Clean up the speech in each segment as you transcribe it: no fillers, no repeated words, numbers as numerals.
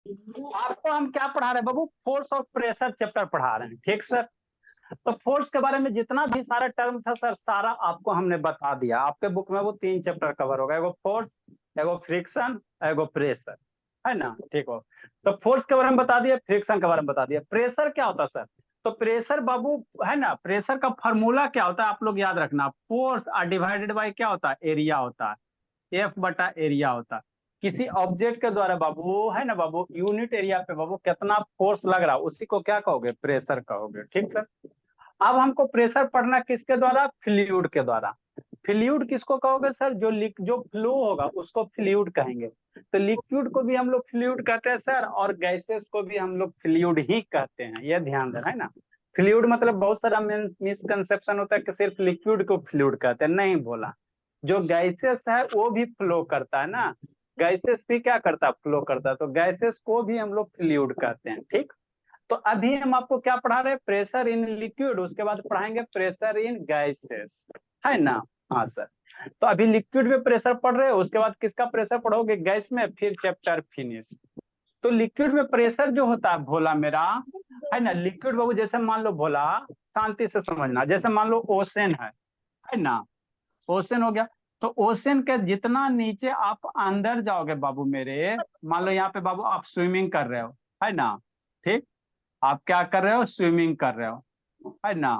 आपको हम क्या पढ़ा रहे हैं बाबू, फोर्स और प्रेशर चैप्टर पढ़ा रहे हैं, ठीक सर। तो फोर्स के बारे में जितना भी सारा टर्म था सर, सारा आपको हमने बता दिया। आपके बुक में वो 3 चैप्टर कवर होगा, एगो फोर्स, एगो फ्रिक्शन, एगो प्रेशर, है ना, ठीक हो। तो फोर्स के बारे में बता दिया, फ्रिक्शन के बारे में बता दिया। प्रेशर क्या होता है सर? तो प्रेशर बाबू है ना, प्रेशर का फॉर्मूला क्या होता है आप लोग याद रखना, फोर्स डिवाइडेड बाय क्या होता है, एरिया होता है। एफ बटा एरिया होता है। किसी ऑब्जेक्ट के द्वारा बाबू है ना बाबू, यूनिट एरिया पे बाबू कितना फोर्स लग रहा है, उसी को क्या कहोगे, प्रेशर कहोगे, ठीक सर। अब हमको प्रेशर पढ़ना किसके द्वारा, फ्लूइड के द्वारा। फ्लूइड किसको कहोगे सर, जो फ्लो होगा उसको फ्लूइड कहेंगे। तो लिक्विड को भी हम लोग फ्लूइड कहते हैं सर, और गैसेस को भी हम लोग फ्लूइड ही कहते हैं, यह ध्यान देना है ना। फ्लूइड मतलब बहुत सारा मिसकंसेप्शन होता है कि सिर्फ लिक्विड को फ्लूइड कहते हैं, नहीं बोला। जो गैसेस है वो भी फ्लो करता है ना, गैसेस भी क्या करता है, फ्लो करता है। तो गैसेस को भी हम लोग फ्लूइड कहते हैं, ठीक। तो अभी हम आपको क्या पढ़ा रहे हैं, प्रेशर इन लिक्विड, उसके बाद पढ़ाएंगे प्रेशर इन गैसेस, है ना। हाँ सर। तो अभी लिक्विड में प्रेशर पढ़ रहे हो, उसके बाद किसका प्रेशर पढ़ोगे, गैस में, फिर चैप्टर फिनिश। तो लिक्विड में प्रेशर जो होता है भोला मेरा, है ना, लिक्विड बाबू जैसे मान लो भोला, शांति से समझना, जैसे मान लो ओशन है ना। ओशन हो गया। तो ओशन के जितना नीचे आप अंदर जाओगे बाबू मेरे, मान लो यहाँ पे बाबू आप स्विमिंग कर रहे हो, है ना, ठीक। आप क्या कर रहे हो, स्विमिंग कर रहे हो, है ना,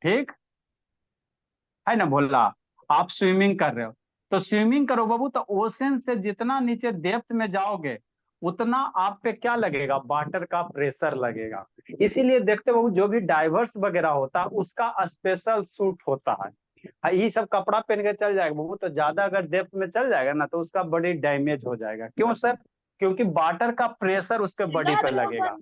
ठीक, है ना भोला। आप स्विमिंग कर रहे हो, तो स्विमिंग करो बाबू, तो ओशन से जितना नीचे डेप्थ में जाओगे, उतना आप पे क्या लगेगा, वाटर का प्रेशर लगेगा। इसीलिए देखते बाबू, जो भी डाइवर्स वगैरह होता है उसका स्पेशल सूट होता है। ये सब कपड़ा पहन के चल जाएगा बाबू, तो ज्यादा अगर डेप्थ में चल जाएगा ना, तो उसका बॉडी डैमेज हो जाएगा। क्यों सर? क्योंकि वाटर का प्रेशर उसके बॉडी पे लगेगा,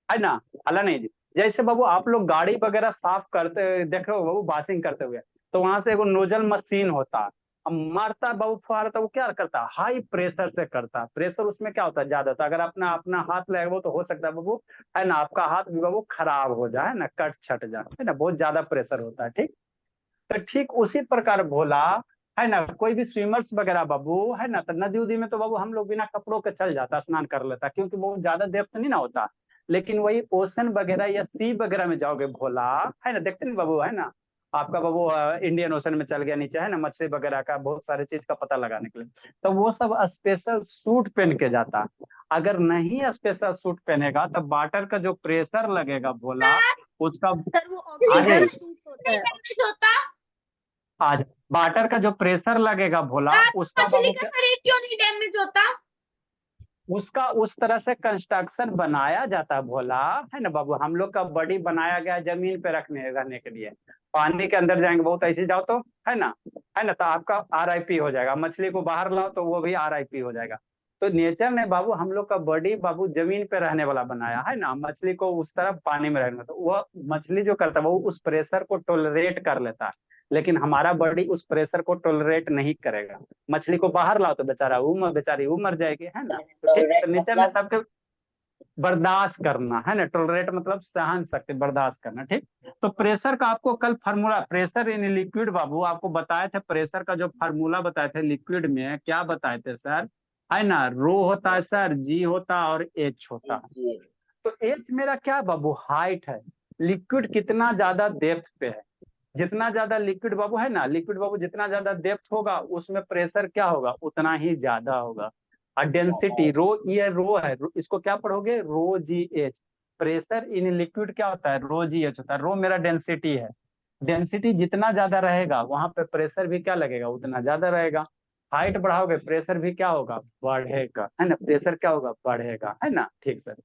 है ना। अला नहीं जी। जैसे बाबू आप लोग गाड़ी वगैरह साफ करते देख रहे हो बाबू, वॉशिंग करते हुए, तो वहां से एगो नोजल मशीन होता है। अब मारता है बाबू फुहारा, तो वो क्या करता है, हाई प्रेशर से करता है। प्रेशर उसमें क्या होता है, ज्यादा होता है। अगर अपना अपना हाथ लगेगा वो, तो हो सकता है बाबू, है ना, आपका हाथ भी बाबू खराब हो जाए ना, कट छट जाए, है ना, बहुत ज्यादा प्रेशर होता है, ठीक। तो ठीक उसी प्रकार भोला, है ना, कोई भी स्विमर्स वगैरह बाबू, है ना, तो नदी उदी में तो बाबू हम लोग बिना कपड़ों के चल जाता, स्नान कर लेता, क्योंकि बहुत ज्यादा डेप्थ नहीं ना होता। लेकिन वही ओशन वगैरह या सी वगैरह में जाओगे भोला, है ना, देखते नहीं बाबू, है ना, आपका बाबू इंडियन ओशन में चल गया नीचे, है ना, मछली वगैरह का बहुत सारे चीज का पता लगाने के लिए, तो वो सब स्पेशल सूट पहन के जाता। अगर नहीं स्पेशल सूट पहनेगा, तो वाटर का जो प्रेशर लगेगा भोला, उसका सर वो आगे ऑक्सीजन सूट होता है। होता आज वाटर का जो प्रेशर लगेगा भोला, सर उसका मछली बाबू का क्या, शरीर क्यों नहीं डैमेज होता? उसका उस तरह से कंस्ट्रक्शन बनाया जाता है भोला, है ना बाबू। हम लोग का बॉडी बनाया गया जमीन पे रखने रहने के लिए। पानी के अंदर जाएंगे बहुत ऐसे जाओ तो, है ना, है ना, तो आपका आरआईपी हो जाएगा। मछली को बाहर लाओ तो वो भी आरआईपी हो जाएगा। तो नेचर ने बाबू हम लोग का बॉडी बाबू जमीन पे रहने वाला बनाया है ना, मछली को उस तरह पानी में रहना, तो वो मछली जो करता है वो उस प्रेशर को टोलरेट कर लेता है। लेकिन हमारा बॉडी उस प्रेशर को टोलरेट नहीं करेगा। मछली को बाहर लाओ तो बेचारा बेचारी वो मर जाएगी, है ना। तो ठीक, तो नेचर ने सबके बर्दाश्त करना, है ना, टोलरेट मतलब सहन शक्ति, बर्दाश्त करना, ठीक। तो प्रेशर का आपको कल फार्मूला, प्रेशर इन लिक्विड बाबू आपको बताए थे, प्रेशर का जो फार्मूला बताए थे लिक्विड में, क्या बताए थे सर, है ना, रो होता है सर, जी होता है, और एच होता है। तो एच मेरा क्या बाबू, हाइट है। लिक्विड कितना ज्यादा डेप्थ पे है, जितना ज्यादा लिक्विड बाबू है ना, लिक्विड बाबू जितना ज्यादा डेप्थ होगा, उसमें प्रेशर क्या होगा, उतना ही ज्यादा होगा। और डेंसिटी रो, ये रो है, इसको क्या पढ़ोगे, rho g h. Pressure in liquid क्या होता है, रो जी एच होता है। रो मेरा डेंसिटी है। डेंसिटी जितना ज्यादा रहेगा, वहां पे प्रेशर भी क्या लगेगा, उतना ज्यादा रहेगा। हाइट बढ़ाओगे, प्रेशर भी क्या होगा, बढ़ेगा, है ना, प्रेशर क्या होगा, बढ़ेगा, है ना, ठीक सर।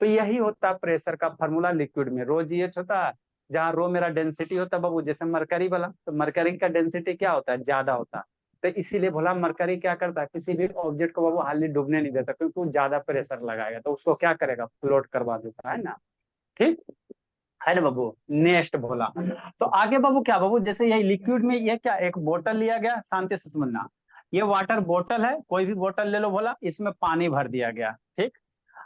तो यही होता है प्रेशर का फॉर्मूला लिक्विड में, रो जी एच होता है। जहाँ रो मेरा डेंसिटी होता है बाबू, जैसे मरकरी वाला, तो मरकरी का डेंसिटी क्या होता है, ज्यादा होता है। तो इसीलिए बोला मरकरी क्या करता है, किसी भी ऑब्जेक्ट को बाबू हाली डूबने नहीं देता, क्योंकि वो ज्यादा प्रेशर लगाएगा, तो उसको क्या करेगा, फ्लोट करवा देता है ना, ठीक, है ना बाबू। नेक्स्ट बोला, तो आगे बाबू क्या बाबू, जैसे यही लिक्विड में ये क्या, एक बोतल लिया गया, शांति से समझना। ये वाटर बोतल है, कोई भी बोतल ले लो बोला, इसमें पानी भर दिया गया, ठीक।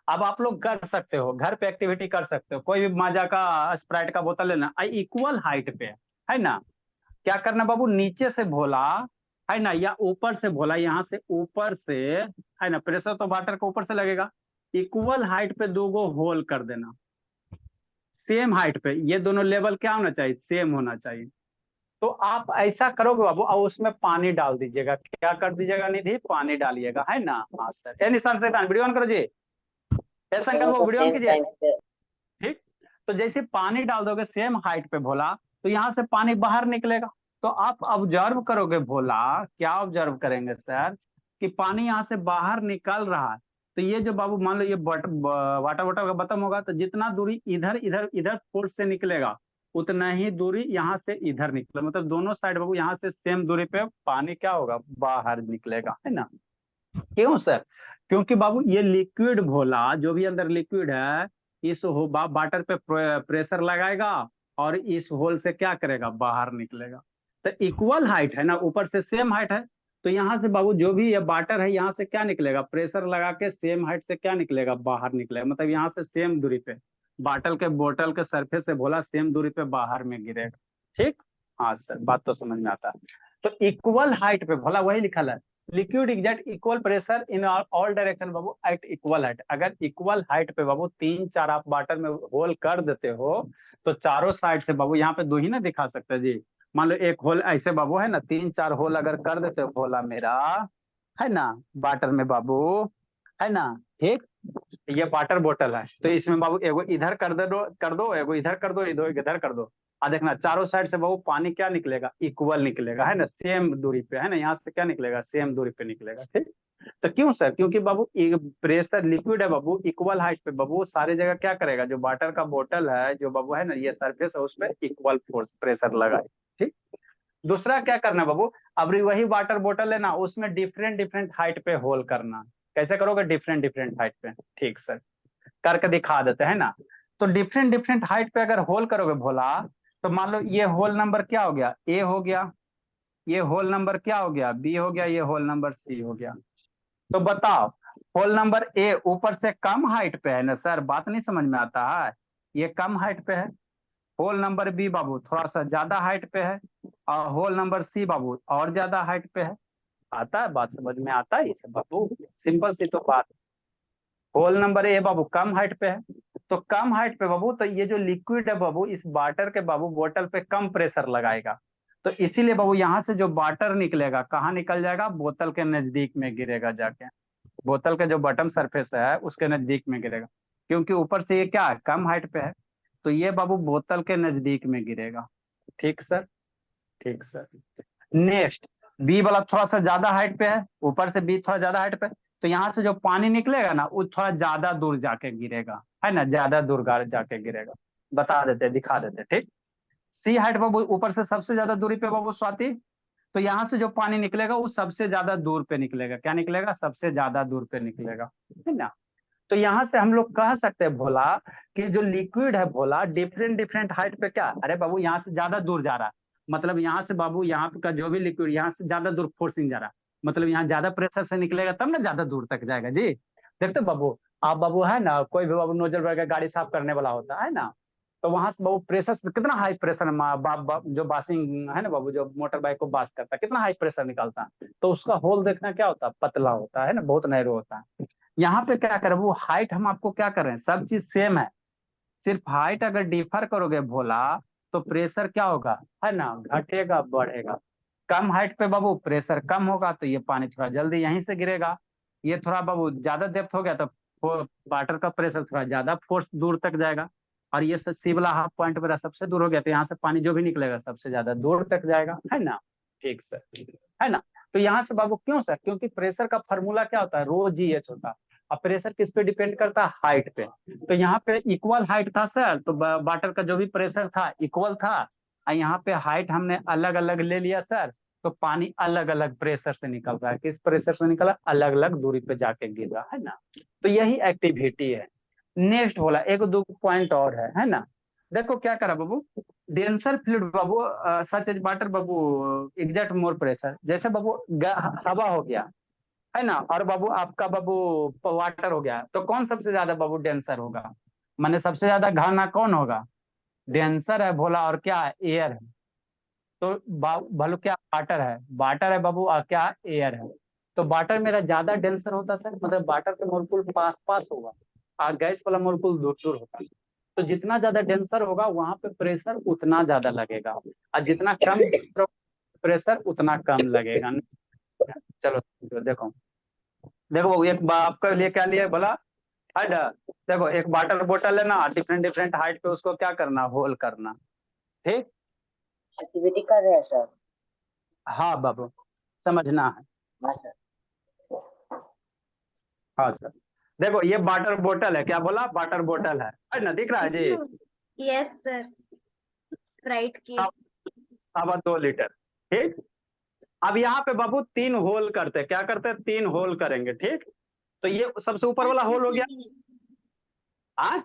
अब आप लोग कर सकते हो, घर पे एक्टिविटी कर सकते हो, कोई भी माजा का, स्प्राइट का बोतल लेना, इक्वल हाइट पे, है ना। क्या करना बाबू, नीचे से भोला, है ना, या ऊपर से बोला, यहाँ से ऊपर से, है ना, प्रेशर तो वाटर के ऊपर से लगेगा, इक्वल हाइट पे दो गो होल कर देना, सेम हाइट पे, ये दोनों लेवल क्या होना चाहिए, सेम होना चाहिए। तो आप ऐसा करोगे बाबू, और उसमें पानी डाल दीजिएगा, क्या कर दीजिएगा निधि, पानी डालिएगा, है ना। हाँ सर, ए निशान से वीडियो ऑन करो जी, ए शंकर वो वीडियो ऑन सेम कीजिए। टाइम पे। ठीक, तो जैसे पानी डाल दोगे सेम हाइट पे भोला, तो यहाँ से पानी बाहर निकलेगा। तो आप ऑब्जर्व करोगे भोला, क्या ऑब्जर्व करेंगे सर, कि पानी यहाँ से बाहर निकल रहा है। तो ये जो बाबू मान लो ये वाटर वाटर का बटन होगा, तो जितना दूरी इधर इधर इधर फोर्स से निकलेगा, उतना ही दूरी यहाँ से इधर निकले, मतलब दोनों साइड बाबू यहाँ से सेम दूरी पे पानी क्या होगा, बाहर निकलेगा, है ना। क्यों सर, क्योंकि बाबू ये लिक्विड भोला, जो भी अंदर लिक्विड है, इस वाटर पे प्रेशर लगाएगा, और इस होल से क्या करेगा, बाहर निकलेगा। तो इक्वल हाइट है ना, ऊपर से सेम हाइट है, तो यहाँ से बाबू जो भी ये वाटर है, यहाँ से क्या निकलेगा, प्रेशर लगा के सेम हाइट से क्या निकलेगा, बाहर निकलेगा, मतलब यहाँ से सेम दूरी पे, बोतल के सरफेस से भोला सेम दूरी पे बाहर में गिरेगा। ठीक, हाँ सर, बात तो समझ में आता है। तो इक्वल हाइट पे भोला वही लिखा है, liquid exact equal pressure in all direction बाबू एट इक्वल हाइट। अगर इक्वल हाइट पे बाबू तीन चार आप वाटर में होल कर देते हो, तो चारों साइड से बाबू, यहाँ पे दो ही ना दिखा सकते जी, मान लो एक होल ऐसे बाबू, है ना, तीन चार होल अगर कर देते हो भोला मेरा, है ना, वाटर में बाबू, है ना। ठीक, ये वाटर बोतल है, तो इसमें बाबू एगो इधर कर दो एगो इधर कर दो, इधर कर दो, आ देखना चारों साइड से बाबू पानी क्या निकलेगा, इक्वल निकलेगा, है ना, सेम दूरी पे, है ना, यहाँ से क्या निकलेगा, सेम दूरी पे निकलेगा। ठीक, तो क्यों सर, क्योंकि बाबू प्रेशर लिक्विड है बाबू, इक्वल हाइट पे बाबू सारी जगह क्या करेगा, जो वाटर का बोतल है जो बाबू, है ना, ये सरफेस है, उसमें इक्वल फोर्स प्रेशर लगाए। ठीक, दूसरा क्या करना बाबू, अब वही वाटर बोतल है ना, उसमें डिफरेंट डिफरेंट हाइट पे होल करना। कैसे करोगे, डिफरेंट डिफरेंट हाइट पे। ठीक सर, करके दिखा देते हैं ना। तो डिफरेंट डिफरेंट हाइट पे अगर होल करोगे भोला, तो मान लो ये होल नंबर क्या हो गया, ए हो गया, ये होल नंबर क्या हो गया, बी हो गया, ये होल नंबर सी हो गया। तो बताओ, होल नंबर ए ऊपर से कम हाइट पे है ना सर, बात नहीं समझ में आता है, ये कम हाइट पे है। होल नंबर बी बाबू थोड़ा सा ज्यादा हाइट पे है, और होल नंबर सी बाबू और ज्यादा हाइट पे है। आता है, बात समझ में आता है, इसे बाबू सिंपल सी तो बात। होल नंबर ए बाबू कम हाइट पे है, तो कम हाइट पे बाबू, तो ये जो लिक्विड है बाबू, इस वाटर के बाबू बोतल पे कम प्रेशर लगाएगा, तो इसीलिए बाबू यहाँ से जो वाटर निकलेगा कहाँ निकल जाएगा, बोतल के नजदीक में गिरेगा जाके, बोतल के जो बॉटम सरफेस है उसके नजदीक में गिरेगा, क्योंकि ऊपर से ये क्या है, कम हाइट पे है, तो ये बाबू बोतल के नजदीक में गिरेगा। ठीक सर, ठीक सर। नेक्स्ट, बी वाला थोड़ा सा ज्यादा हाइट पे है, ऊपर से बी थोड़ा ज्यादा हाइट पे, तो यहाँ से जो पानी निकलेगा ना, वो थोड़ा ज्यादा दूर जाके गिरेगा, है ना, ज्यादा दूर जाके गिरेगा। बता देते, दिखा देते। ठीक, सी हाइट बाबू ऊपर से सबसे ज्यादा दूरी पे बाबू स्वाति, तो यहाँ से जो पानी निकलेगा वो सबसे ज्यादा दूर पे निकलेगा, क्या निकलेगा, सबसे ज्यादा दूर पे निकलेगा, है ना। तो यहाँ से हम लोग कह सकते हैं भोला, कि जो लिक्विड है भोला, डिफरेंट डिफरेंट हाइट पे क्या, अरे बाबू यहाँ से ज्यादा दूर जा रहा है, मतलब यहाँ से बाबू, यहाँ का जो भी लिक्विड यहाँ से ज्यादा दूर फोर्सिंग जा रहा है, मतलब यहाँ ज्यादा प्रेशर से निकलेगा तब ना ज्यादा दूर तक जाएगा जी। देखते बाबू, आप बाबू, है ना, कोई भी बाबू नोजल वगैरह गाड़ी साफ करने वाला होता है ना, तो वहां से बाबू प्रेशर कितना हाई प्रेशर, जो बासिंग है ना बाबू, जो मोटर बाइक को बास करता है, कितना हाई प्रेशर निकालता है, तो उसका होल देखना क्या होता है, पतला होता है ना, बहुत नैरो होता है। यहाँ पे क्या करें, वो हाइट हम आपको क्या कर रहे हैं, सब चीज सेम है, सिर्फ हाइट अगर डिफर करोगे भोला, तो प्रेशर क्या होगा, है ना, घटेगा बढ़ेगा। कम हाइट पे बाबू प्रेशर कम होगा, तो ये पानी थोड़ा जल्दी यहीं से गिरेगा। ये थोड़ा बाबू ज्यादा डेप्थ हो गया, तो वाटर का प्रेशर थोड़ा ज्यादा फोर्स दूर तक जाएगा, और ये सी वाला हाफ पॉइंट मेरा सबसे दूर हो गया, तो यहाँ से पानी जो भी निकलेगा सबसे ज्यादा दूर तक जाएगा, है ना। ठीक सर, है ना। तो यहाँ से बाबू क्यों सर, क्योंकि प्रेशर का फॉर्मूला क्या होता है, रो जी एच होता है। अब प्रेशर किस पे डिपेंड करता है, हाइट पे। तो यहाँ पे इक्वल हाइट था सर, तो वाटर का जो भी प्रेशर था इक्वल था, और यहाँ पे हाइट हमने अलग अलग ले लिया सर, तो पानी अलग अलग प्रेशर से निकल रहा है, किस प्रेशर से निकला, अलग अलग दूरी पे जाके गिर रहा है ना। तो यही एक्टिविटी है। नेक्स्ट बोला एक दो पॉइंट और है ना। देखो क्या करा बाबू, डेंसर फ्लूइड बाबू, सच एज वाटर बाबू, एग्जैक्ट मोर प्रेशर, जैसे बाबू हवा हो गया, है ना, और बाबू आपका बाबू वाटर हो गया, तो कौन सबसे ज्यादा बाबू डेंसर होगा, माने सबसे ज्यादा घना कौन होगा, डेंसर है भोला, और क्या है, एयर है। तो भालू क्या वाटर है, वाटर है बाबू, क्या एयर है। तो वाटर मेरा ज्यादा डेंसर होता सर, मतलब वाटर के मोलिक्यूल पास पास होगा और गैस वाला मोलिक्यूल दूर दूर होगा। तो जितना ज्यादा डेंसर होगा वहां पे प्रेशर उतना ज्यादा लगेगा, और जितना कम प्रेशर उतना कम लगेगा। चलो देखो, देखो बाबू एक आपका लिए क्या लिए बोला हाइट। देखो एक वाटर बोतल है ना, डिफरेंट डिफरेंट हाइट पे उसको क्या करना, होल करना। ठीक, एक्टिविटी कर रहे हैं सर। हाँ बाबू समझना है। हाँ सर। हाँ सर, देखो ये वाटर बोतल है, क्या बोला, वाटर बोतल है ना, दिख रहा है जी। यस सर, स्प्राइट की। 2.25 लीटर। ठीक, अब यहाँ पे बाबू 3 होल करते, क्या करते हैं, 3 होल करेंगे। ठीक, तो ये सबसे ऊपर वाला होल हो गया। हाँ,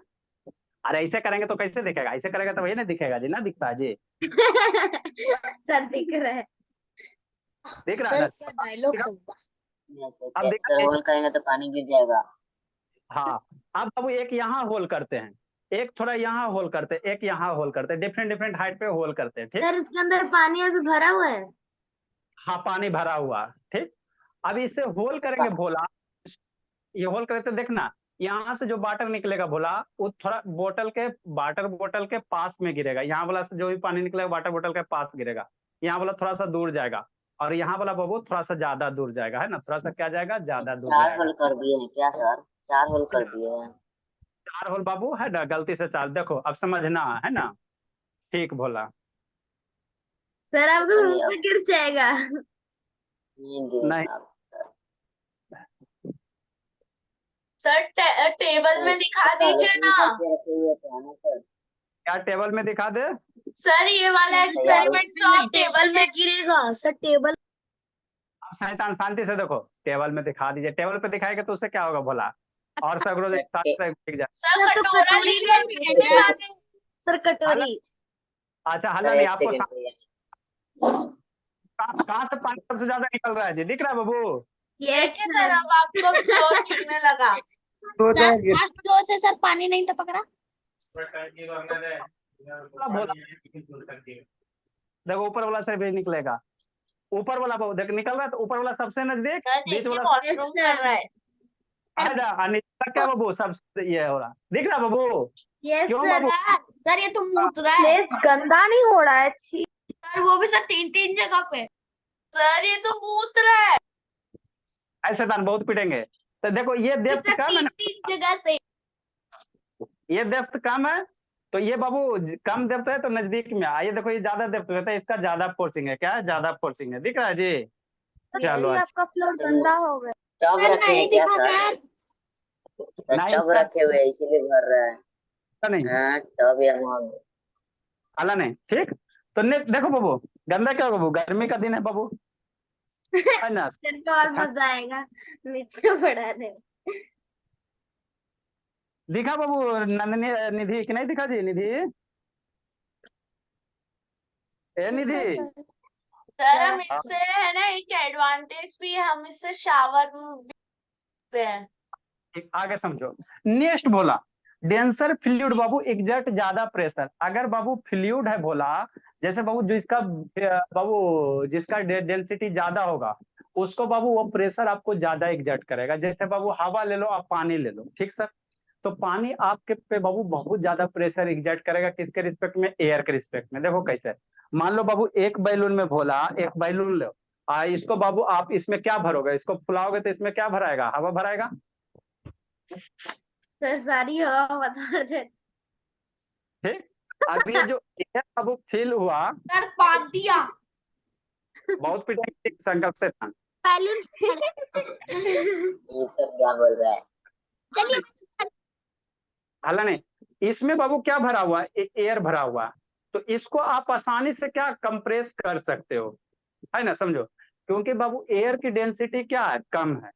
अरे ऐसे करेंगे तो कैसे दिखेगा, ऐसे करेगा तो वही ना दिखेगा जी, ना दिखता है जी। सर दिख रहा है। दिख रहा है सर ना। क्या डायलॉग दिखा- है सर, अब कैप्चर दिखा, होल करेंगे तो पानी गिर जाएगा। हाँ। अब बाबू एक यहाँ होल करते हैं, एक थोड़ा यहाँ होल करते हैं, एक यहाँ होल करते हैं, डिफरेंट डिफरेंट हाइट पे होल करते हैं। ठीक, सर इसके अंदर पानी अभी भरा हुआ है। हाँ पानी भरा हुआ। ठीक, अब इसे होल करेंगे भोला, ये होल करते देखना, यहाँ से जो वाटर निकलेगा भोला, वो थोड़ा बोतल के, वाटर बोतल के पास में गिरेगा। यहाँ वाला से जो भी पानी निकलेगा वाटर बोतल के पास गिरेगा, यहाँ वाला थोड़ा सा दूर जाएगा, और यहाँ वाला बाबू थोड़ा सा ज्यादा दूर जाएगा, है ना, थोड़ा सा क्या जाएगा, ज्यादा दूर 4 जाएगा। होल कर दिए हैं क्या सर? 4 होल कर दिए हैं। 4 होल बाबू, है ना, गलती से 4, देखो अब समझना है ना। ठीक भोला। सर आपके चलिए मुंह अब पे गिर जाएगा। नहीं गिरेगा नहीं, अब। सर टेबल में दिखा पहले दीजिए से ना। निकाल के रखे हुए थे ना सर। क्या टेबल में दिखा दे। सर ये वाला एक्सपेरिमेंट जो आप टेबल में गिरेगा सर, टेबल। आप शैतान शांति से देखो, टेबल में दिखा दीजिए, टेबल पे दिखाएगा तो उससे क्या होगा भोला, और सब रोज एक साथ से दिख जाए। सर तो कटोरी ले सर, कटोरी। अच्छा हल्ला सर नहीं, एक आपको सेकंड भैया। कहाँ से पानी सबसे ज्यादा निकल रहा है जी, दिख रहा है बाबू। यस सर, अब आपको फ्लोर गिरने लगा। सर फर्स्ट फ्लोर से सर पानी नहीं टपक रहा। देखो ऊपर वाला से भी निकलेगा, ऊपर वाला बाबू देख निकल रहा है, तो ऊपर वाला सबसे नजदीक, बीच वाला वॉशरूम कर रहा है। नीचे क्या बाबू, सबसे ये हो रहा, दिख रहा बाबू। यस क्यों सर। बाबू, सर ये तो मूत रहा है। गंदा नहीं हो रहा है, छी। सर वो भी सर 3-3 जगह पे। सर ये तो मूत रहा है। ऐसे दान बहुत पिटेंगे। तो देखो ये डेप्थ सर कम है ना, 3-3 जगह से। ये डेप्थ कम है, तो ये बाबू कम डेप्थ है तो नजदीक में आइए, देखो ये ज्यादा डेप्थ रहता है, इसका ज्यादा फोर्सिंग है, क्या है, ज्यादा फोर्सिंग है, दिख रहा है जी। चलो अच्छा, आपका फ्लोर गंदा हो गया। टब सर रखे हैं नहीं क्या दिखा सर? सर। नहीं टब रखे हुए हैं इसीलिए भर रहा है। नहीं हाँ टब या मग। हला नहीं। ठीक, तो देखो बाबू, गंदा क्या होगा बाबू, गर्मी का दिन है बाबू, है ना। सर तो और मजा आएगा नीचे बढ़ाने में। दिखा बाबू नंदनी, निधि कि नहीं दिखा जी, निधि, ए निधि। सर हम इससे है ना एक एडवांटेज भी है, हम इससे शावर हैं। आगे समझो, नेक्स्ट बोला डेंसर फ्लूइड बाबू, एग्जर्ट ज्यादा प्रेशर, अगर बाबू फ्लूइड है बोला, जैसे बाबू जिसका बाबू जिसका डेंसिटी ज्यादा होगा, उसको बाबू वो प्रेशर आपको ज्यादा एग्जर्ट करेगा। जैसे बाबू हवा ले लो, आप पानी ले लो, ठीक सर, तो पानी आपके पे बाबू बहुत ज्यादा प्रेशर एग्जर्ट करेगा, किसके रिस्पेक्ट में, एयर के रिस्पेक्ट में। देखो कैसे, मान लो बाबू एक बैलून में भोला, एक बैलून लो, इसको बाबू आप इसमें क्या भरोगे, इसको फुलाओगे तो इसमें क्या भराएगा, हवा भराएगा। सर सारी हवा बता दे। ठीक, अब ये जो एयर बाबू फील हुआ, सर पातिया बहुत पिटाई संकल्प से था। बैलून। ये सब क्या बोल रहा है? चलिए हाला नहीं, इसमें बाबू क्या भरा हुआ है, एयर भरा हुआ है, तो इसको आप आसानी से क्या कंप्रेस कर सकते हो, है ना, समझो, क्योंकि बाबू एयर की डेंसिटी क्या है, कम है,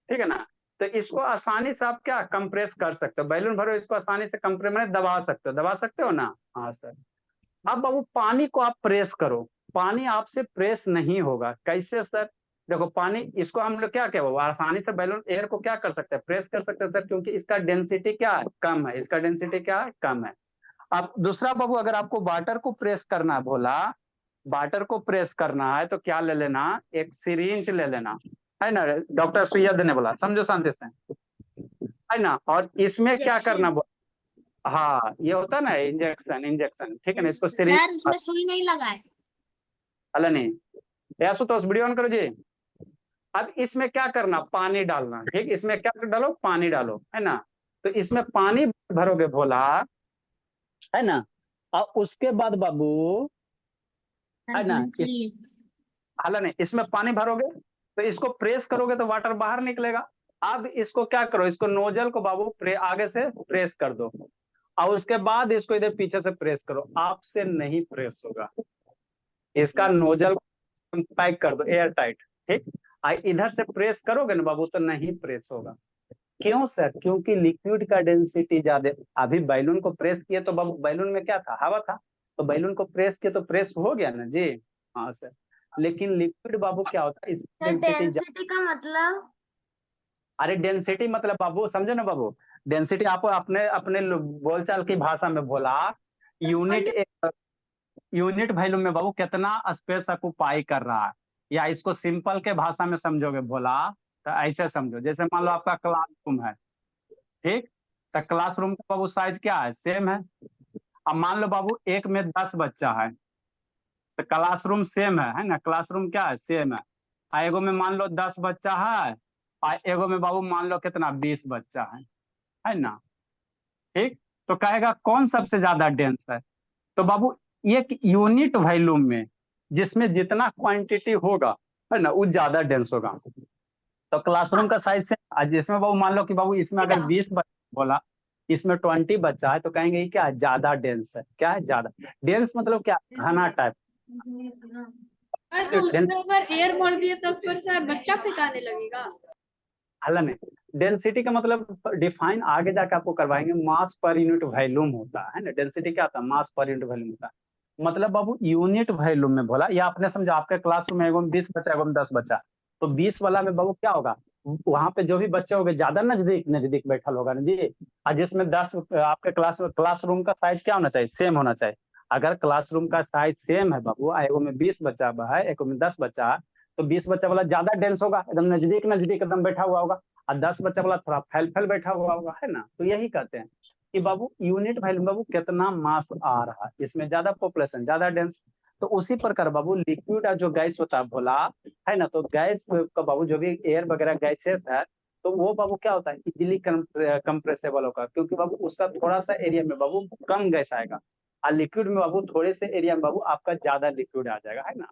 ठीक है ना, तो इसको आसानी से आप क्या कंप्रेस कर सकते हो, बैलून भरो इसको आसानी से कंप्रेस में दबा सकते हो ना। हाँ सर, अब बाबू पानी को आप प्रेस करो, पानी आपसे प्रेस नहीं होगा, कैसे सर, देखो पानी, इसको हम लोग क्या क्या बाबू आसानी से बैलून एयर को क्या कर सकते हैं, प्रेस कर सकते हैं सर, क्योंकि इसका डेंसिटी क्या है, कम है, इसका डेंसिटी क्या है, कम है। अब दूसरा बाबू, अगर आपको वाटर को प्रेस करना बोला, वाटर को प्रेस करना है तो क्या ले लेना, एक सिरिंज ले लेना, है ना। डॉक्टर सुइया देने बोला, समझो शांति से, है ना। और इसमें क्या करना हाँ, ये होता है ना इंजेक्शन, इंजेक्शन, ठीक है ना, इसको सिरिंज सर उसमें सुई नहीं लगा है। अला नहीं, ऐसा तो वीडियो ऑन करो जी। अब इसमें क्या करना, पानी डालना, ठीक, इसमें क्या डालो, पानी डालो, है ना। तो इसमें पानी भरोगे भोला, है ना। और उसके बाद बाबू, है ना, हाला नहीं, इसमें पानी भरोगे तो इसको प्रेस करोगे तो वाटर बाहर निकलेगा। अब इसको क्या करो, इसको नोजल को बाबू आगे से प्रेस कर दो, और उसके बाद इसको इधर पीछे से प्रेस करो, आपसे नहीं प्रेस होगा। इसका नोजल पैक कर दो एयर टाइट, ठीक। इधर से प्रेस करोगे ना बाबू तो नहीं प्रेस होगा। क्यों सर, क्योंकि लिक्विड का डेंसिटी ज्यादा। अभी बैलून को प्रेस किए तो बाबू बैलून में क्या था, हवा था, तो बैलून को प्रेस किए तो प्रेस हो गया ना जी। हाँ सर, लेकिन लिक्विड बाबू क्या होता है, इसकी डेंसिटी डेंसिटी का मतलब? अरे डेंसिटी मतलब बाबू समझो ना बाबू, डेंसिटी आप अपने अपने बोलचाल की भाषा में बोला, यूनिट यूनिट वैल्यू में बाबू कितना स्पेस ऑक्युपाई कर रहा है, या इसको सिंपल के भाषा में समझोगे बोला तो ऐसे समझो, जैसे मान लो आपका क्लासरूम है, ठीक, तो क्लासरूम का बाबू साइज क्या है, सेम है। अब मान लो बाबू एक में 10 बच्चा है, तो क्लासरूम सेम है ना, क्लासरूम क्या है, सेम है। एगो में मान लो 10 बच्चा है, और एगो में बाबू मान लो कितना, 20 बच्चा है ना, ठीक। तो कहेगा कौन सबसे ज्यादा डेंस है, तो बाबू एक यूनिट वॉल्यूम में जिसमें जितना क्वांटिटी होगा, है ना, वो ज्यादा डेंस होगा। तो क्लासरूम का साइज से जिसमें बाबू मान लो कि बाबू इसमें अगर 20 बच्चा बोला, इसमें 20 बच्चा है, तो कहेंगे ये क्या है, ज्यादा डेंस है। क्या है, ज्यादा डेंस मतलब क्या, घना टाइप। तो उसमें अगर एयर भर दिए तब फिर सर बच्चा फेंकाने लगेगा। हल नहीं, डेंसिटी का मतलब डिफाइन आगे जाके आपको करवाएंगे, मास पर यूनिट वॉल्यूम होता है ना। डेंसिटी क्या होता है, मास पर यूनिट वॉल्यूम होता है। मतलब बाबू यूनिट वॉल्यूम में बोला, या आपने समझा आपके क्लासरूम में एगो 20 बच्चा एगो 10 बच्चा, तो 20 वाला में बाबू क्या होगा, वहां पे जो भी बच्चे होंगे ज्यादा नजदीक नजदीक बैठल होगा ना जी। और जिसमें 10 आपके क्लासरूम का साइज क्या होना चाहिए, सेम होना चाहिए। अगर क्लासरूम का साइज सेम है बाबू, एगो में 20 बच्चा है एगो में 10 बच्चा है, तो 20 बच्चा वाला ज्यादा डेंस होगा, एकदम नजदीक नजदीक एकदम बैठा हुआ होगा, और 10 बच्चा वाला थोड़ा फैल फैल बैठा हुआ होगा, है ना। तो यही कहते हैं कि बाबू यूनिट वैल्यू बाबू कितना मास आ रहा है, इसमें ज्यादा पॉपुलेशन ज्यादा डेंस। तो उसी प्रकार बाबू लिक्विड जो गैस होता है भोला, है ना, तो गैस का बाबू जो भी एयर वगैरह गैसेस है, तो वो बाबू क्या होता है, इजिली कंप्रेसेबल होगा, क्योंकि बाबू उसका थोड़ा सा एरिया में बाबू कम गैस आएगा, और लिक्विड में बाबू थोड़े से एरिया में बाबू आपका ज्यादा लिक्विड आ जाएगा, है ना।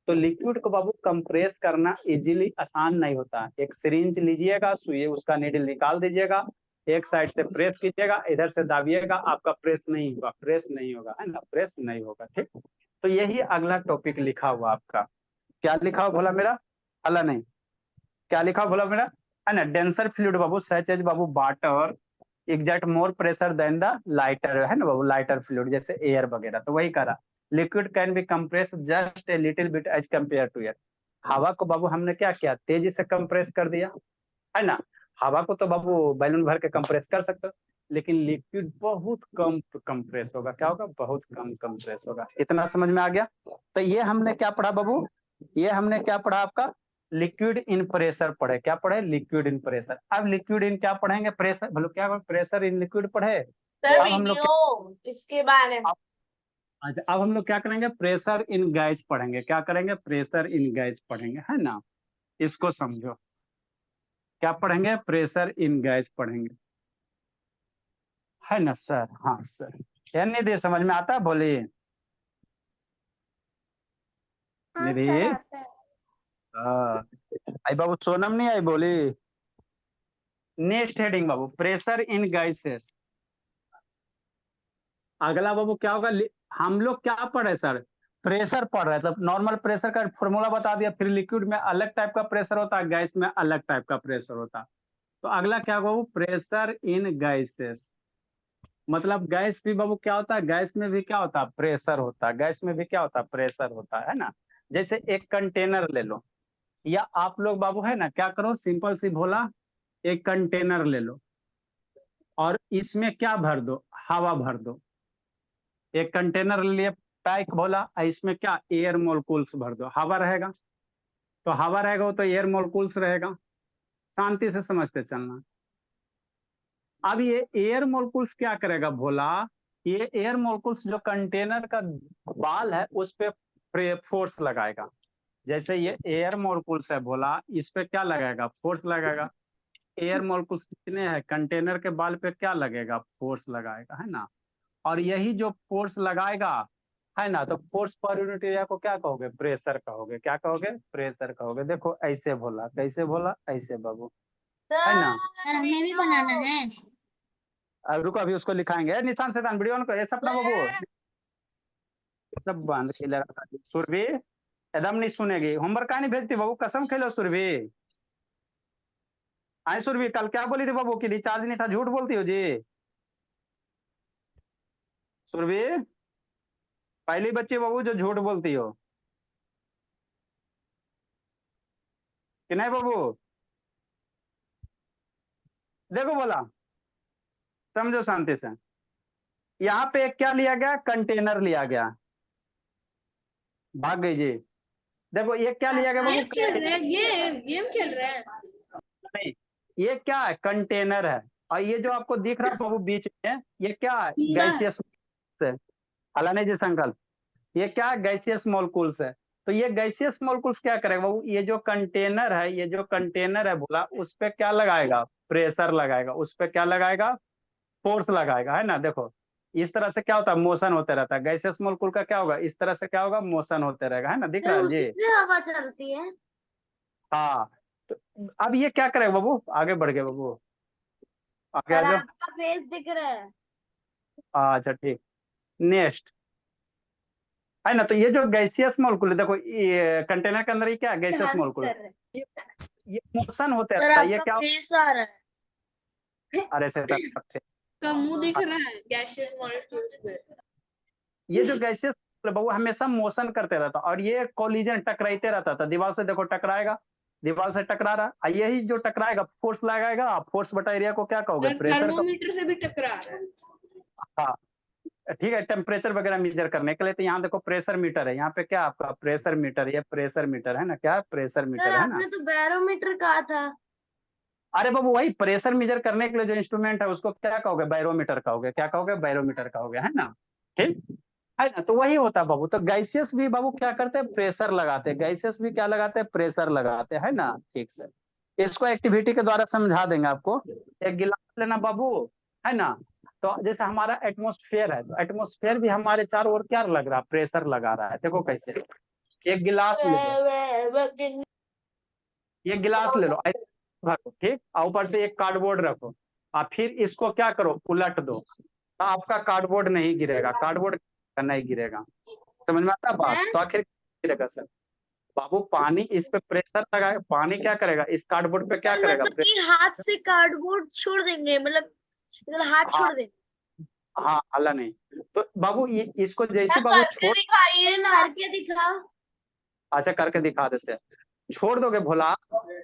तो लिक्विड को बाबू कंप्रेस करना इजीली आसान नहीं होता है। एक सिरिंज लीजिएगा, सुई उसका नीडल निकाल दीजिएगा, एक साइड से प्रेस कीजिएगा, इधर से दाबिएगा, आपका प्रेस नहीं होगा, प्रेस नहीं होगा, है ना, प्रेस नहीं होगा, ठीक। तो यही अगला टॉपिक लिखा हुआ आपका, क्या लिखा हुआ बोला मेरा, अला नहीं, क्या लिखा हुआ बोला मेरा, है ना। डेंसर फ्लूइड बाबू सच एज बाबू water exact more pressure than the lighter, है ना बाबू, लाइटर फ्लूइड जैसे एयर वगैरह, तो वही करा। Liquid can be compress just a little bit as compare to air. हवा को बाबू हमने क्या किया, तेजी से कंप्रेस कर दिया, है ना। हवा को तो बाबू बैलून भर के कंप्रेस कर सकते हो, लेकिन लिक्विड बहुत कम कंप्रेस होगा, क्या होगा, बहुत कम कंप्रेस होगा। इतना समझ में आ गया। तो ये हमने क्या पढ़ा बाबू, ये हमने क्या पढ़ा आपका, लिक्विड इन प्रेशर पढ़े, क्या पढ़े, लिक्विड इन प्रेशर। अब लिक्विड इन क्या पढ़ेंगे, प्रेशर, बोलो क्या, प्रेशर इन लिक्विड पढ़े। सर अब हम लोग वीडियो इसके बारे में। अच्छा, अब हम लोग क्या करेंगे, प्रेशर इन गैस पढ़ेंगे, क्या करेंगे, प्रेशर इन गैस पढ़ेंगे, है ना। इसको समझो, क्या पढ़ेंगे, प्रेशर इन गैस पढ़ेंगे, है ना सर। हाँ सर, क्या निधि समझ में आता है, बोलिए निधि। आई बाबू सोनम नहीं आई, बोली। Next heading Babu, pressure in gases. अगला बाबू क्या होगा, हम लोग क्या पढ़े सर, प्रेशर पढ़ रहे थे, नॉर्मल प्रेशर का फॉर्मूला बता दिया, फिर लिक्विड में अलग टाइप का प्रेशर होता है, गैस में अलग टाइप का प्रेशर होता है। तो अगला क्या होगा, प्रेशर इन गैसेस। मतलब गैस भी बाबू क्या होता है, गैस में भी क्या होता है, प्रेशर होता है, गैस में भी क्या होता है, प्रेशर होता है ना। जैसे एक कंटेनर ले लो, या आप लोग बाबू है ना, क्या करो, सिंपल सी भोला, एक कंटेनर ले लो और इसमें क्या भर दो, हवा भर दो। एक कंटेनर लिए पैक बोला, इसमें क्या एयर मोलिक्यूल्स भर दो, हवा रहेगा, तो हवा रहेगा वो तो एयर मोलिक्यूल्स रहेगा। शांति से समझते चलना। अब ये एयर मोलिक्यूल्स क्या करेगा भोला, ये एयर मोलिक्यूल्स जो कंटेनर का बाल है उस पे फोर्स लगाएगा। जैसे ये एयर मोलिक्यूल्स है भोला, इस पे क्या लगाएगा, फोर्स लगाएगा। एयर मोलिक्यूल्स जितने हैं कंटेनर के बाल पे क्या लगेगा, फोर्स लगाएगा, है ना। और यही जो फोर्स लगाएगा, है ना, तो फोर्स पर यूनिट एरिया को क्या कहोगे, प्रेशर कहोगे। क्या कहोगे, प्रेशर कहोगे। देखो ऐसे भोला, कैसे भोला, ऐसे बाबू, है ना। सर हमें भी बनाना है। अब रुको, अभी उसको लिखाएंगे। निशान से वीडियो ऑन करो, ये सपना बाबू सब बंद के लगा। सुरभि एकदम नहीं सुनेगी, होमवर्क का नहीं भेजती बाबू, कसम खेलो सुरभि। आए सुरभि, कल क्या बोली थी बाबू की रिचार्ज नहीं था, झूठ बोलती हो जी सुरभि। पहली बच्ची बाबू जो झूठ बोलती हो कि नहीं बाबू। देखो बोला, समझो शांति से। यहाँ पे एक क्या लिया गया, कंटेनर लिया गया। भाग गई जी। देखो ये क्या लिया गया गेम बाबू, खेल रहे हैं, गेम खेल रहे हैं। नहीं, ये क्या है, कंटेनर है। और ये जो आपको दिख रहा है बाबू बीच में, ये क्या है, पीला है। गैसियस है। अलाने जी संकल्प, ये क्या है, गैसियस मोलिक्यूल्स है। तो ये गैसियस मोलिक्यूल्स क्या करेगा बाबू, ये जो कंटेनर है, ये जो कंटेनर है बोला, उस पे क्या लगाएगा, प्रेशर लगाएगा। उस पे क्या लगाएगा, फोर्स लगाएगा, है ना। देखो इस तरह से क्या होता है, मोशन होते रहता है। गैसियस मोलिक्यूल का क्या होगा, इस तरह से क्या होगा, मोशन होते रहेगा, है ना। दिख रहा है जी। उससे हवा चलती है। हाँ, तो अब ये क्या करेगा बाबू, आगे बढ़ गए बाबू, आगे आ सर जाओ। आपका फेस दिख रहा है। अच्छा ठीक, नेक्स्ट, है ना। तो ये जो गैसियस मोलिक्यूल है, देखो ये कंटेनर के अंदर ये क्या है, गैसियस डांस मोलिक्यूल। कर रहे हैं। ये ये मोशन होते सर रहता है, ये आपका क्या। फेस आ रहा है। अरे से का मुंह दिख रहा है गैसियस मॉलिक्यूल्स पे। ये जो गैसियस वो हमेशा मोशन करते रहता, और ये कोलिजन टकराते रहता था दीवार से। देखो टकराएगा, दीवार से टकरा रहा है, यही जो टकराएगा फोर्स लगाएगा। फोर्स बटा एरिया को क्या कहोगे, और प्रेशर का। थर्मोमीटर से भी टकरा रहा है। हाँ ठीक है, टेम्परेचर वगैरह मेजर करने के लिए। तो यहाँ देखो प्रेशर मीटर है, यहाँ पे क्या आपका प्रेशर मीटर, ये प्रेशर मीटर है ना, क्या प्रेशर सर मीटर है ना। आपने तो बैरोमीटर कहा था। अरे बाबू वही प्रेशर मेजर करने के लिए जो इंस्ट्रूमेंट है उसको क्या कहोगे, बैरोमीटर कहोगे। क्या कहोगे, बैरोमीटर कहोगे, है ना। ठीक है ना। तो वही होता है बाबू। तो गैसियस भी बाबू क्या करते हैं, प्रेशर लगाते हैं। गैसियस भी क्या लगाते हैं, प्रेशर लगाते हैं, है ना। ठीक से इसको एक्टिविटी के द्वारा समझा देंगे आपको। एक गिलास लेना बाबू, है ना। तो जैसे हमारा एटमोस्फेयर है, तो एटमोस्फेयर भी हमारे चारों ओर क्या लग रहा है, प्रेशर लगा रहा है। देखो कैसे, एक गिलास ले लो, ये गिलास ले लो, ऐसे भरो, ठीक। और ऊपर से एक कार्डबोर्ड रखो, और फिर इसको क्या करो, उलट दो। तो आपका कार्डबोर्ड नहीं गिरेगा, कार्डबोर्ड नहीं गिरेगा। समझ में आता है बात। तो आखिर गिरेगा सर बाबू, पानी इस पे प्रेशर लगा, पानी क्या करेगा, इस कार्डबोर्ड पे क्या सर करेगा, मतलब कि हाथ से कार्डबोर्ड छोड़ देंगे, मतलब हाथ हाँ छोड़ देंगे। हाँ, अल्लाह नहीं। तो बाबू इसको जैसे बाबू करके दिखाइए ना, करके दिखाओ। अच्छा करके दिखा देते हैं, छोड़ दोगे भोला,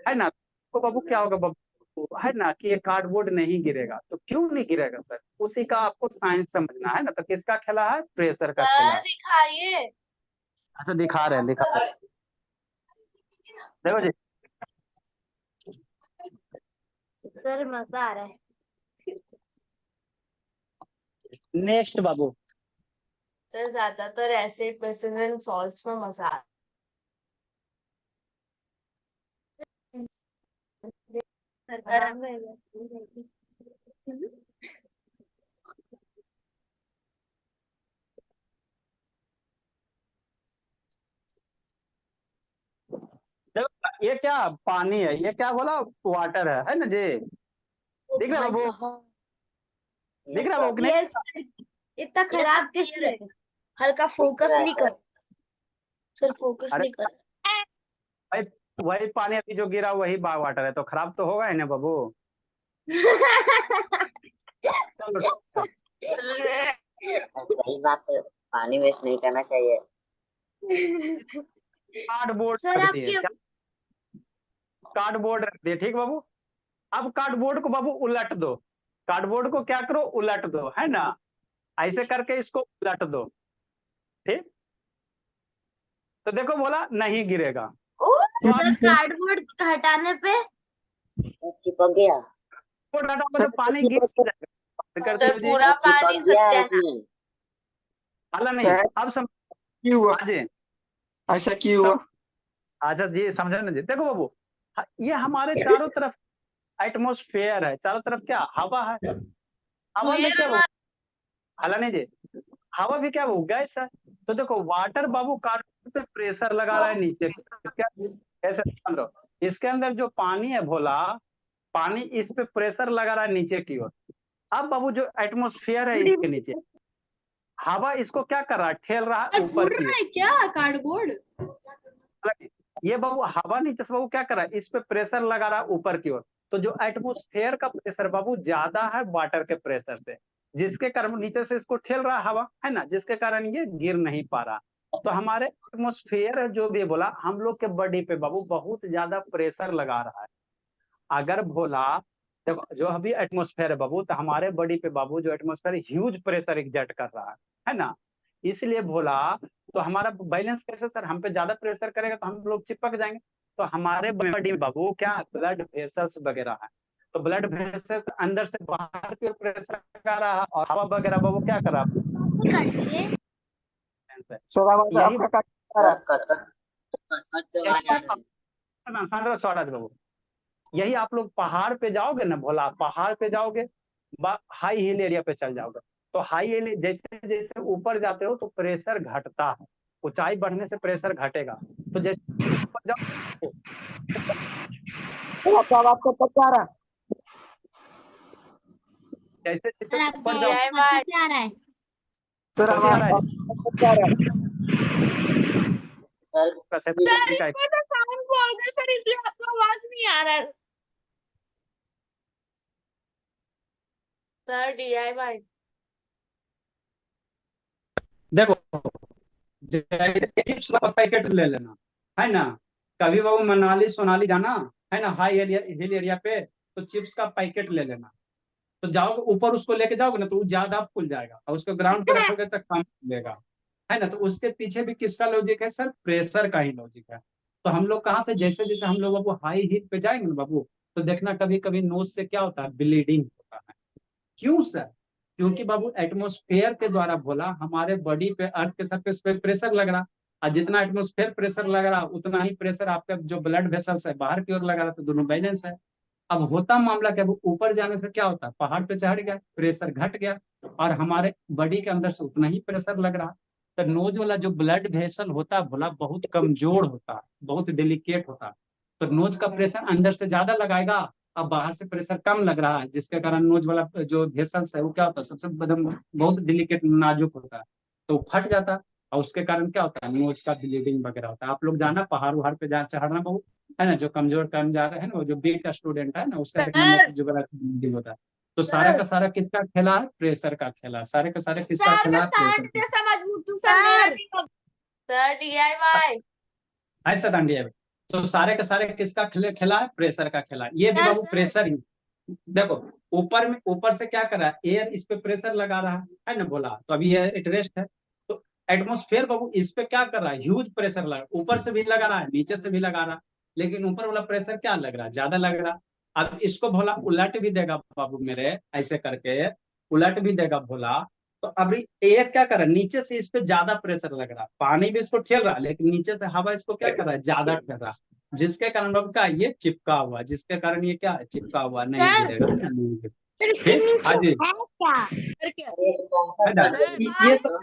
है ना। तो बाबू क्या होगा बाबू, है ना, कि ये कार्डबोर्ड नहीं गिरेगा। तो क्यों नहीं गिरेगा सर, उसी का आपको साइंस समझना है ना। तो किसका खेला है, प्रेशर का खेला है। दिखाइए। अच्छा दिखा रहे हैं, दिखा रहे हैं। देखो जी, सर मजा आ रहा है। नेक्स्ट बाबू, सर ज्यादातर एसिड बेसिस एंड सॉल्ट्स में मजा आता है। देखो ये क्या पानी है, ये क्या बोला, वाटर है ना जी। दिख रहा है बाबू, दिख रहा है बाबू कि नहीं। यस, इतना खराब कैसे है? हल्का फोकस नहीं कर, सर फोकस अरे नहीं कर। भाई वही पानी अभी जो गिरा वही वाटर है, तो खराब तो होगा ही ना बाबू। चलो सही बात है, पानी वेस्ट नहीं करना चाहिए। कार्डबोर्ड सर रख दिए, आपके क्या कार्डबोर्ड रख दिए, ठीक बाबू। अब कार्डबोर्ड को बाबू उलट दो, कार्डबोर्ड को क्या करो, उलट दो, है ना। ऐसे करके इसको उलट दो, ठीक। तो देखो बोला नहीं गिरेगा। सर कार्डबोर्ड हटाने पे चिपक गया। वो डाटा में तो पानी गिर जाएगा। सर पूरा पानी चिपक गया है सत्यानाश। इसमें। हाला नहीं, सर, अब समझ क्यों हुआ जी। ऐसा क्यों हुआ? अच्छा जी समझे ना जी। देखो बाबू, ये हमारे चारों तरफ एटमॉस्फेयर है, चारों तरफ क्या हवा है, हवा में क्या हाला नहीं जी, हवा भी क्या वो गैस है। तो देखो वाटर बाबू कार्बन पे प्रेशर लगा रहा है नीचे, कैसे समझ लो, इसके अंदर जो पानी है भोला, पानी इस पे प्रेशर लगा रहा है नीचे की ओर। अब बाबू जो एटमॉस्फेयर है इसके नीचे, हवा इसको क्या कर रहा है, ठेल रहा है सर ऊपर फूट की रहा है क्या कार्डबोर्ड? ओर। ये बाबू हवा नीचे से बाबू क्या कर रहा है, इस पे प्रेशर लगा रहा है ऊपर की ओर। तो जो एटमॉस्फेयर का प्रेशर बाबू ज्यादा है वाटर के प्रेशर से, जिसके कारण नीचे से इसको ठेल रहा है हवा, है ना, जिसके कारण ये गिर नहीं पा रहा। तो हमारे एटमॉस्फेयर है जो भी बोला, हम लोग के बॉडी पे बाबू बहुत ज्यादा प्रेशर लगा रहा है। अगर भोला देखो जो अभी एटमॉस्फेयर है बाबू, तो हमारे बॉडी पे बाबू जो एटमॉस्फेयर ह्यूज प्रेशर एग्जर्ट कर रहा है ना, इसलिए भोला तो हमारा बैलेंस कैसे सर, हम पे ज्यादा प्रेशर करेगा तो हम लोग चिपक जाएंगे। तो हमारे बॉडी में बाबू क्या ब्लड वेसल्स वगैरह है, तो ब्लड वेसल्स अंदर से बाहर की ओर प्रेशर लगा रहा है, और हवा वगैरह बाबू क्या कर रहा है, सर आवाज यही आपका कट रहा है। कट के आवाज आ रही है। स्वराज बाबू, यही आप लोग पहाड़ पे जाओगे ना भोला, पहाड़ पे जाओगे, हाई हिल एरिया पे चल जाओगे, तो हाई हिल जैसे जैसे ऊपर जाते हो तो प्रेशर घटता है, ऊंचाई बढ़ने से प्रेशर घटेगा। तो जैसे ऊपर जाओ आपका आवाज कट जा रहा है। जैसे सर जैसे आपका ऊपर जाओ आवाज कैसे आ रहा है? सर कैसे आ आवाज रहा है कट जा रहा है। सर कैसे सर इसमें तो साउंड बोल गए सर, इसलिए आपको आवाज नहीं आ रहा है। सर DIY देखो जैसे चिप्स का पैकेट ले लेना, है ना, कभी बाबू मनाली सोनाली जाना है ना, हाई एरिया हिल एरिया पे, तो चिप्स का पैकेट ले लेना, तो जाओगे ऊपर उसको लेके जाओगे ना तो वो ज्यादा फूल जाएगा, और उसको ग्राउंड पे रखोगे तो कम फूलेगा, है ना। तो उसके पीछे भी किसका लॉजिक है सर, प्रेशर का ही लॉजिक है। तो हम लोग कहाँ पे जैसे जैसे हम लोग बाबू हाई हीट पे जाएंगे ना बाबू, तो देखना कभी कभी नोज से क्या होता है, ब्लीडिंग होता है। क्यों सर, क्योंकि बाबू एटमॉस्फेयर के द्वारा बोला हमारे बॉडी पे अर्थ के सरफेस पे प्रेशर लग रहा, और जितना एटमॉस्फेयर प्रेशर लग रहा उतना ही प्रेशर आपका जो ब्लड वेसल्स है बाहर की ओर लगा रहा, तो दोनों बैलेंस है। अब होता मामला क्या, वो ऊपर जाने से क्या होता है, पहाड़ पे चढ़ गया, प्रेशर घट गया, और हमारे बॉडी के अंदर से उतना ही प्रेशर लग रहा। तो नोज वाला जो ब्लड वेसल होता है भोला बहुत कमजोर होता है, बहुत डेलिकेट होता है। तो नोज का प्रेशर अंदर से ज्यादा लगाएगा, अब बाहर से प्रेशर कम लग रहा है, जिसके कारण नोज वाला जो वेसल्स है वो क्या होता है, सबसे बहुत डिलिकेट नाजुक होता है, तो फट जाता है, और उसके कारण क्या होता है, नोज का ब्लीडिंग वगैरह होता है। आप लोग जाना पहाड़ वहाड़ पे जा चढ़ना बहुत, है ना, जो कमजोर कम जा रहा है ना, वो जो बीट का स्टूडेंट है ना, उसका देखना सर जो ब्लीडिंग होता है। तो सारा का सारा किसका खेला है, प्रेशर का खेला, सारे का सारे किसका खेला है, प्रेशर का। समझ सर DIY ऐसा दांडिया है। तो सारे के सारे किसका खेला है, प्रेशर का खेला। ये भी बाबू प्रेशर ही, देखो ऊपर में ऊपर से क्या कर रहा है, एयर इस पे प्रेशर लगा रहा है ना बोला, तो अभी ये एट रेस्ट है। तो एटमॉस्फेयर बाबू इस पे क्या कर रहा है, ह्यूज प्रेशर लगा, ऊपर से भी लगा रहा है नीचे से भी लगा रहा है, लेकिन ऊपर वाला प्रेशर क्या लग रहा है, ज्यादा लग रहा। अब इसको भोला उलट भी देगा बाबू मेरे, ऐसे करके उलट भी देगा भोला। तो अभी एयर क्या कर रहा है, नीचे से इस पे ज्यादा प्रेशर लग रहा है, पानी भी इसको ठेल रहा है, लेकिन नीचे से हवा इसको क्या कर रहा है, ज्यादा ठेल रहा है, जिसके कारण बाबू क्या ये चिपका हुआ, जिसके कारण ये क्या है, चिपका हुआ, नहीं गिरेगा, नहीं गिरेगा। ठीक हाँ जी, है ना? ये सब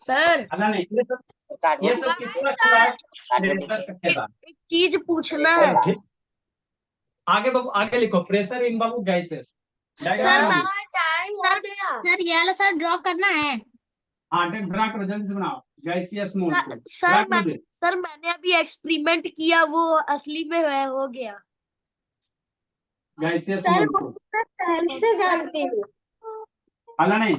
सर नहीं, ये सब किसका खेला है, प्रेशर का खेला है। एक चीज पूछना है ठीक, आगे बाबू आगे लिखो, pressure in Babu gases. Sir time हो गया सर ये वाला सर ड्रॉ करना है। हाँ ड्रा करो, जल्दी से बनाओ, गैसियस मोल। सर मैंने अभी एक्सपेरिमेंट किया, वो असली में हो गया। गैसियस सर मोल पहले से जानती हूँ। हाला नहीं।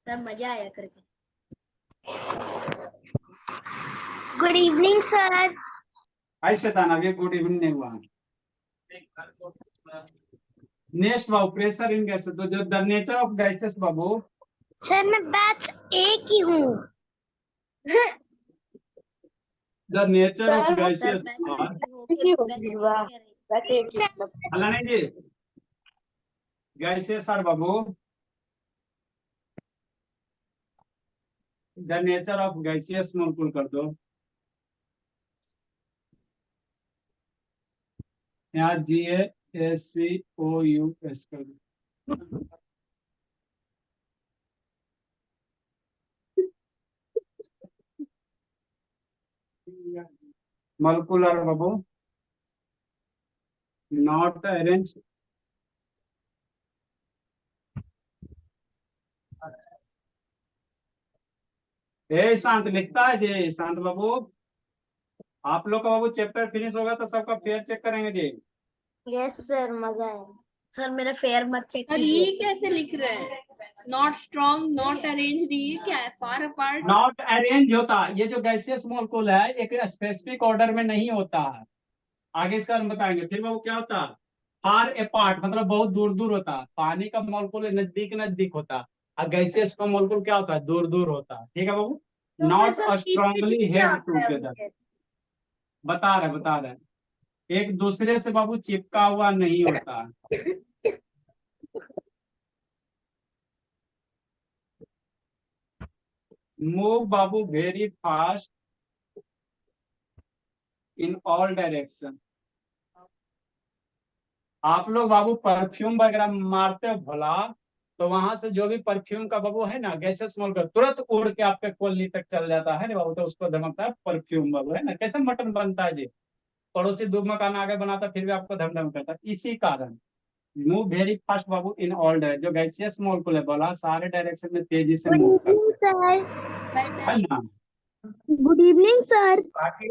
सर मजा आया करके। Good evening sir. ऐसे था ना, ये गुड इवनिंग नहीं हुआ। नेक्स्ट बाबू प्रेशर इन गैसेस, तो जो द नेचर ऑफ गैसेस बाबू, सर मैं बैच ए की हूँ। The nature of sir, gaseous वाह वैसे एक ही अलाने जी गैसियस आर बाबू the nature of gaseous molecule कर दो। यहाँ GASCOUS कर दो। molecular बाबू not arrange ए शांत लिखता है जी शांत बाबू आप लोग का बाबू चैप्टर फिनिश होगा तो सबका फेयर चेक करेंगे जी। यस सर मजा है। सर मेरा फेयर मत चेक और ये कैसे लिख रहे हैं? नॉट स्ट्रॉन्ग, नॉट अरेंज्ड, ये क्या है? Far apart. नॉट अरेंज होता ये जो गैसियस मॉलिक्यूल है एक स्पेसिफिक ऑर्डर में नहीं होता है। आगे इसका हम बताएंगे। फिर बाबू क्या होता फार अपार्ट मतलब बहुत दूर दूर होता। पानी का मॉलिक्यूल नजदीक नजदीक होता और गैसियस का मॉलिक्यूल क्या होता है दूर दूर होता। ठीक है बाबू। नॉट स्ट्रांगली हेल्ड टूगेदर बता रहे एक दूसरे से बाबू चिपका हुआ नहीं होता। Move Babu very fast in all direction. आप लोग बाबू परफ्यूम वगैरह मारते हो भला तो वहां से जो भी परफ्यूम का बाबू है ना गैसेस मॉलिक्यूल तुरंत उड़ के आपके कोल्ली तक चल जाता है ना बाबू तो उसको धमकता है परफ्यूम बाबू है ना। कैसे मटन बनता है जी पड़ोसी दो मकान आगे बनाता फिर भी आपको धम धम करता है इसी कारण। मूव वेरी फास्ट बाबू इन ऑल डायरेक्शन। जो गैसियस मॉलिक्यूल है बोला सारे डायरेक्शन में तेजी से मूव करते हैं है ना। Good evening sir. बाकी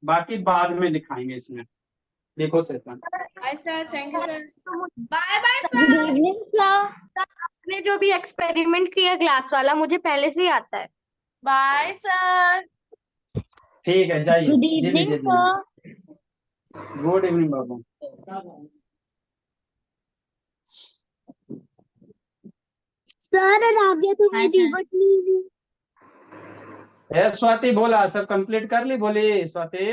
बाकी बाद में दिखाएंगे इसमें। देखो session bye sir, thank you sir. Bye bye good sir. Evening sir. आपने जो भी एक्सपेरिमेंट किया ग्लास वाला मुझे पहले से ही आता है। Bye sir. ठीक है जाइए गुड जी इवनिंग लीजिए सर। गुड इवनिंग बाबू। सर आ गया तो Hi, sir. स्वाति बोला सब कंप्लीट कर ली बोली स्वाति।